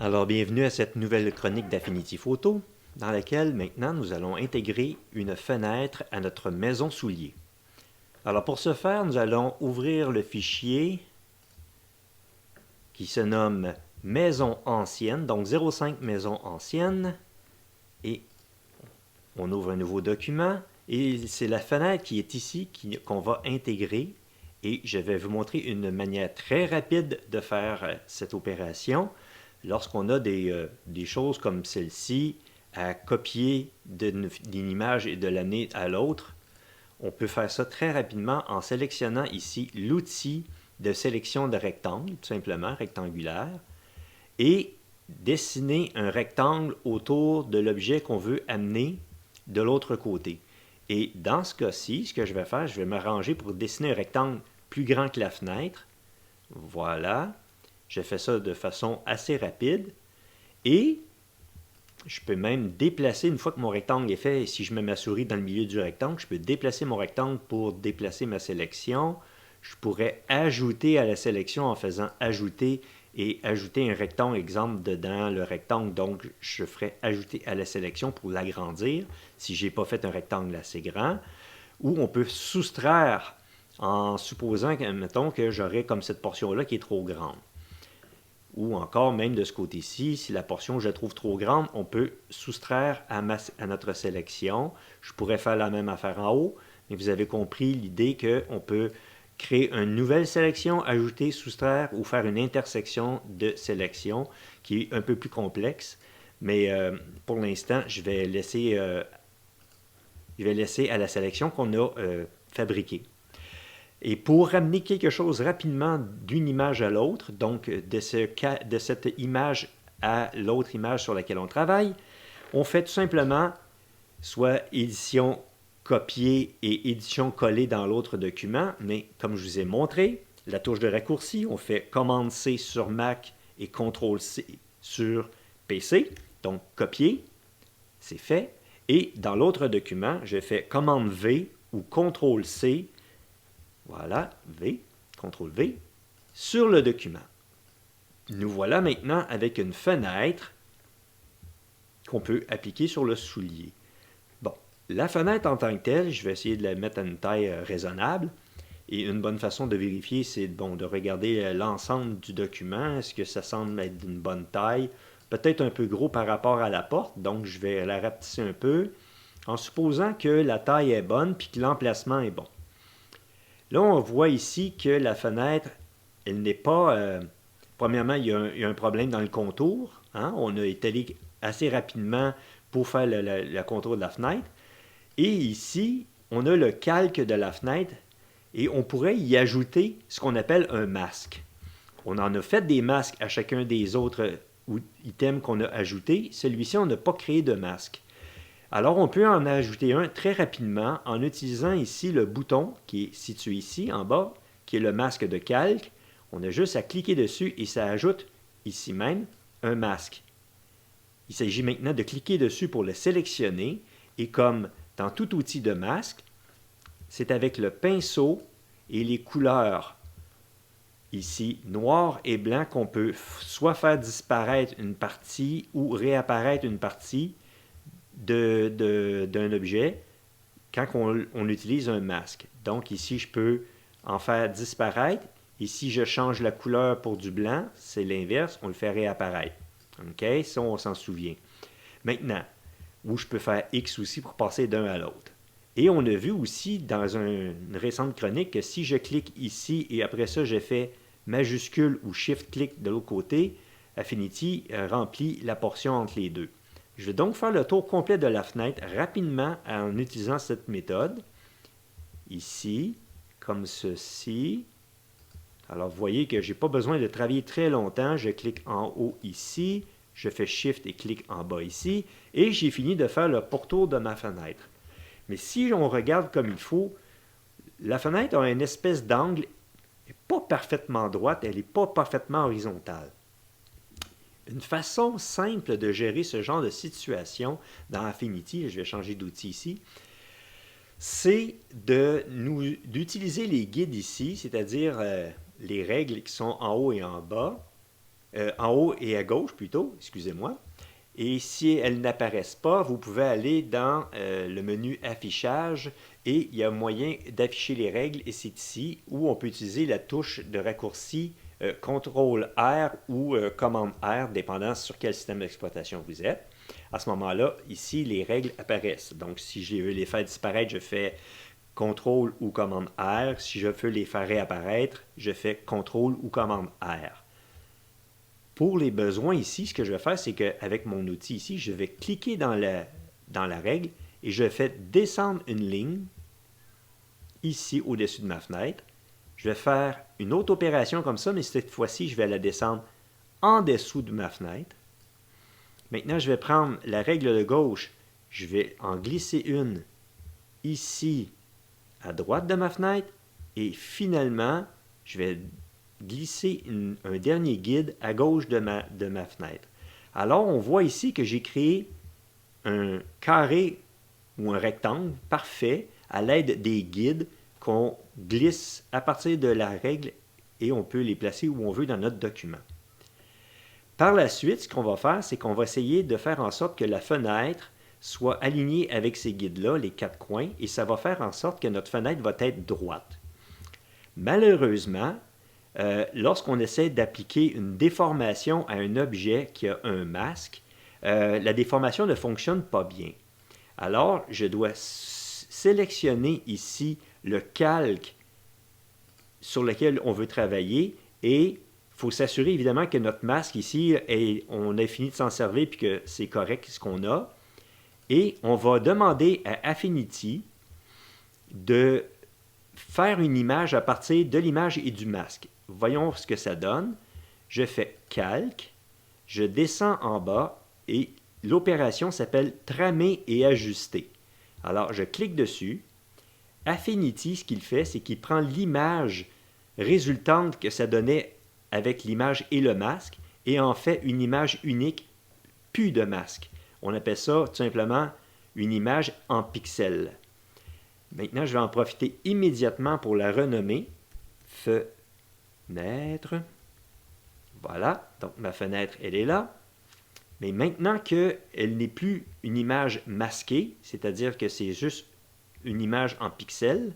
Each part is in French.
Alors, bienvenue à cette nouvelle chronique d'Affinity Photo, dans laquelle maintenant nous allons intégrer une fenêtre à notre maison soulier. Alors, pour ce faire, nous allons ouvrir le fichier qui se nomme Maison ancienne, donc 05 Maison ancienne, et on ouvre un nouveau document, et c'est la fenêtre qui est ici qu'on va intégrer, et je vais vous montrer une manière très rapide de faire cette opération. Lorsqu'on a des choses comme celle-ci, à copier d'une image et de l'amener à l'autre, on peut faire ça très rapidement en sélectionnant ici l'outil de sélection de rectangle, tout simplement, rectangulaire, et dessiner un rectangle autour de l'objet qu'on veut amener de l'autre côté. Et dans ce cas-ci, ce que je vais faire, je vais m'arranger pour dessiner un rectangle plus grand que la fenêtre. Voilà. Je fais ça de façon assez rapide et je peux même déplacer, une fois que mon rectangle est fait, si je mets ma souris dans le milieu du rectangle, je peux déplacer mon rectangle pour déplacer ma sélection. Je pourrais ajouter à la sélection en faisant ajouter et ajouter un rectangle, exemple, dedans le rectangle. Donc, je ferai ajouter à la sélection pour l'agrandir si je n'ai pas fait un rectangle assez grand. Ou on peut soustraire en supposant, mettons, que j'aurais comme cette portion-là qui est trop grande. Ou encore, même de ce côté-ci, si la portion je la trouve trop grande, on peut soustraire à notre sélection. Je pourrais faire la même affaire en haut, mais vous avez compris l'idée qu'on peut créer une nouvelle sélection, ajouter, soustraire ou faire une intersection de sélection qui est un peu plus complexe. Mais pour l'instant, je vais laisser à la sélection qu'on a fabriquée. Et pour ramener quelque chose rapidement d'une image à l'autre, donc de cette image à l'autre image sur laquelle on travaille, on fait tout simplement soit édition copier et édition coller dans l'autre document, mais comme je vous ai montré, la touche de raccourci, on fait commande C sur Mac et CTRL C sur PC, donc copier, c'est fait. Et dans l'autre document, je fais commande V ou CTRL C. Voilà, V, CTRL V, sur le document. Nous voilà maintenant avec une fenêtre qu'on peut appliquer sur le soulier. Bon, la fenêtre en tant que telle, je vais essayer de la mettre à une taille raisonnable. Et une bonne façon de vérifier, c'est de regarder l'ensemble du document. Est-ce que ça semble être d'une bonne taille? Peut-être un peu gros par rapport à la porte, donc je vais la rapetisser un peu, en supposant que la taille est bonne puis que l'emplacement est bon. Là, on voit ici que la fenêtre, elle n'est pas... premièrement, il y a un problème dans le contour. Hein? On a étalé assez rapidement pour faire le contour de la fenêtre. Et ici, on a le calque de la fenêtre et on pourrait y ajouter ce qu'on appelle un masque. On en a fait des masques à chacun des autres items qu'on a ajoutés. Celui-ci, on n'a pas créé de masque. Alors, on peut en ajouter un très rapidement en utilisant ici le bouton qui est situé ici en bas, qui est le masque de calque. On a juste à cliquer dessus et ça ajoute ici même un masque. Il s'agit maintenant de cliquer dessus pour le sélectionner et comme dans tout outil de masque, c'est avec le pinceau et les couleurs ici noir et blanc qu'on peut soit faire disparaître une partie ou réapparaître une partie d'un objet quand on utilise un masque. Donc ici, je peux en faire disparaître. Et si je change la couleur pour du blanc, c'est l'inverse, on le fait réapparaître. OK? Ça, on s'en souvient. Maintenant, où je peux faire X aussi pour passer d'un à l'autre. Et on a vu aussi dans une récente chronique que si je clique ici et après ça, je fais majuscule ou shift-click de l'autre côté, Affinity remplit la portion entre les deux. Je vais donc faire le tour complet de la fenêtre rapidement en utilisant cette méthode. Ici, comme ceci. Alors, vous voyez que je n'ai pas besoin de travailler très longtemps. Je clique en haut ici, je fais Shift et clique en bas ici, et j'ai fini de faire le pourtour de ma fenêtre. Mais si on regarde comme il faut, la fenêtre a une espèce d'angle, elle n'est pas parfaitement droite, elle n'est pas parfaitement horizontale. Une façon simple de gérer ce genre de situation dans Affinity, je vais changer d'outil ici, c'est d'utiliser les guides ici, c'est-à-dire les règles qui sont en haut et en bas, en haut et à gauche plutôt, excusez-moi. Et si elles n'apparaissent pas, vous pouvez aller dans le menu affichage et il y a moyen d'afficher les règles et c'est ici où on peut utiliser la touche de raccourci CTRL-R ou commande-R, dépendant sur quel système d'exploitation vous êtes. À ce moment-là, ici, les règles apparaissent. Donc, si je veux les faire disparaître, je fais CTRL ou commande-R. Si je veux les faire réapparaître, je fais CTRL ou commande-R. Pour les besoins ici, ce que je vais faire, c'est qu'avec mon outil ici, je vais cliquer dans la règle et je fais descendre une ligne ici au-dessus de ma fenêtre. Je vais faire une autre opération comme ça, mais cette fois-ci, je vais la descendre en dessous de ma fenêtre. Maintenant, je vais prendre la règle de gauche, je vais en glisser une ici à droite de ma fenêtre et finalement, je vais glisser un dernier guide à gauche de ma fenêtre. Alors, on voit ici que j'ai créé un carré ou un rectangle parfait à l'aide des guides qu'on glisse à partir de la règle et on peut les placer où on veut dans notre document. Par la suite, ce qu'on va faire, c'est qu'on va essayer de faire en sorte que la fenêtre soit alignée avec ces guides-là, les quatre coins, et ça va faire en sorte que notre fenêtre va être droite. Malheureusement, lorsqu'on essaie d'appliquer une déformation à un objet qui a un masque, la déformation ne fonctionne pas bien. Alors, je dois sélectionner ici le calque sur lequel on veut travailler et il faut s'assurer évidemment que notre masque ici, on a fini de s'en servir et que c'est correct ce qu'on a. Et on va demander à Affinity de faire une image à partir de l'image et du masque. Voyons ce que ça donne. Je fais calque, je descends en bas et l'opération s'appelle tramer et ajuster. Alors, je clique dessus. Affinity, ce qu'il fait, c'est qu'il prend l'image résultante que ça donnait avec l'image et le masque et en fait une image unique, plus de masque. On appelle ça tout simplement une image en pixels. Maintenant, je vais en profiter immédiatement pour la renommer. Fenêtre. Voilà, donc ma fenêtre, elle est là. Mais maintenant qu'elle n'est plus une image masquée, c'est-à-dire que c'est juste une image en pixels,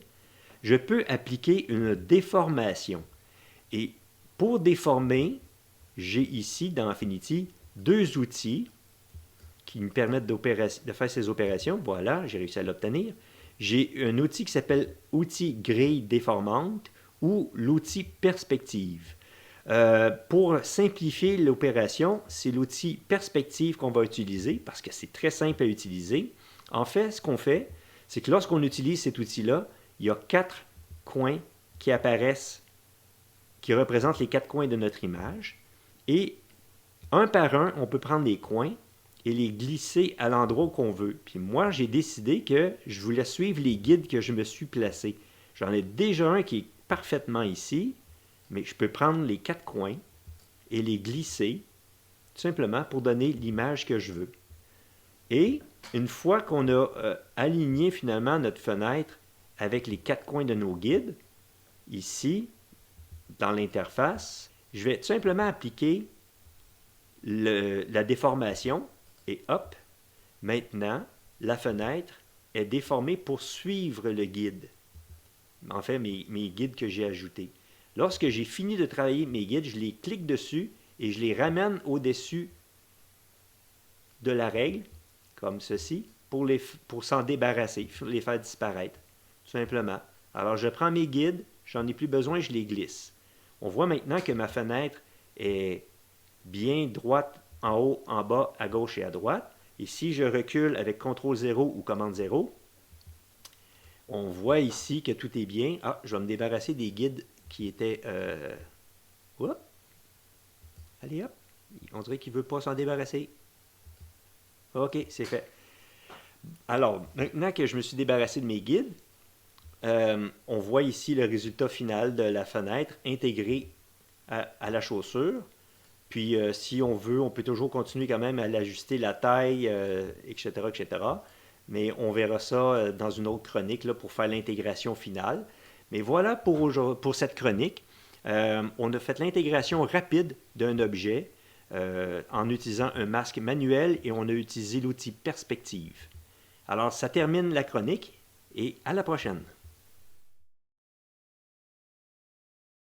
je peux appliquer une déformation. Et pour déformer, j'ai ici dans Affinity deux outils qui me permettent de faire ces opérations. Voilà, j'ai réussi à l'obtenir. J'ai un outil qui s'appelle outil grille déformante ou l'outil perspective. Pour simplifier l'opération, c'est l'outil perspective qu'on va utiliser parce que c'est très simple à utiliser. En fait, ce qu'on fait, c'est que lorsqu'on utilise cet outil-là, il y a quatre coins qui apparaissent, qui représentent les quatre coins de notre image. Et un par un, on peut prendre les coins et les glisser à l'endroit qu'on veut. Puis moi, j'ai décidé que je voulais suivre les guides que je me suis placés. J'en ai déjà un qui est parfaitement ici, mais je peux prendre les quatre coins et les glisser tout simplement pour donner l'image que je veux. Et une fois qu'on a aligné finalement notre fenêtre avec les quatre coins de nos guides, ici, dans l'interface, je vais tout simplement appliquer la déformation et hop, maintenant, la fenêtre est déformée pour suivre le guide. En fait, mes guides que j'ai ajoutés. Lorsque j'ai fini de travailler mes guides, je les clique dessus et je les ramène au-dessus de la règle, comme ceci, pour s'en débarrasser, les faire disparaître, tout simplement. Alors, je prends mes guides, j'en ai plus besoin, je les glisse. On voit maintenant que ma fenêtre est bien droite en haut, en bas, à gauche et à droite. Et si je recule avec CTRL 0 ou commande 0, on voit ici que tout est bien. Ah, je vais me débarrasser des guides qui étaient... Allez hop, on dirait qu'il ne veut pas s'en débarrasser. OK, c'est fait. Alors, maintenant que je me suis débarrassé de mes guides, on voit ici le résultat final de la fenêtre intégré à la chaussure. Puis, si on veut, on peut toujours continuer quand même à l'ajuster la taille, etc., etc. Mais on verra ça dans une autre chronique là, pour faire l'intégration finale. Mais voilà pour cette chronique. On a fait l'intégration rapide d'un objet en utilisant un masque manuel et on a utilisé l'outil Perspective. Alors, ça termine la chronique et à la prochaine.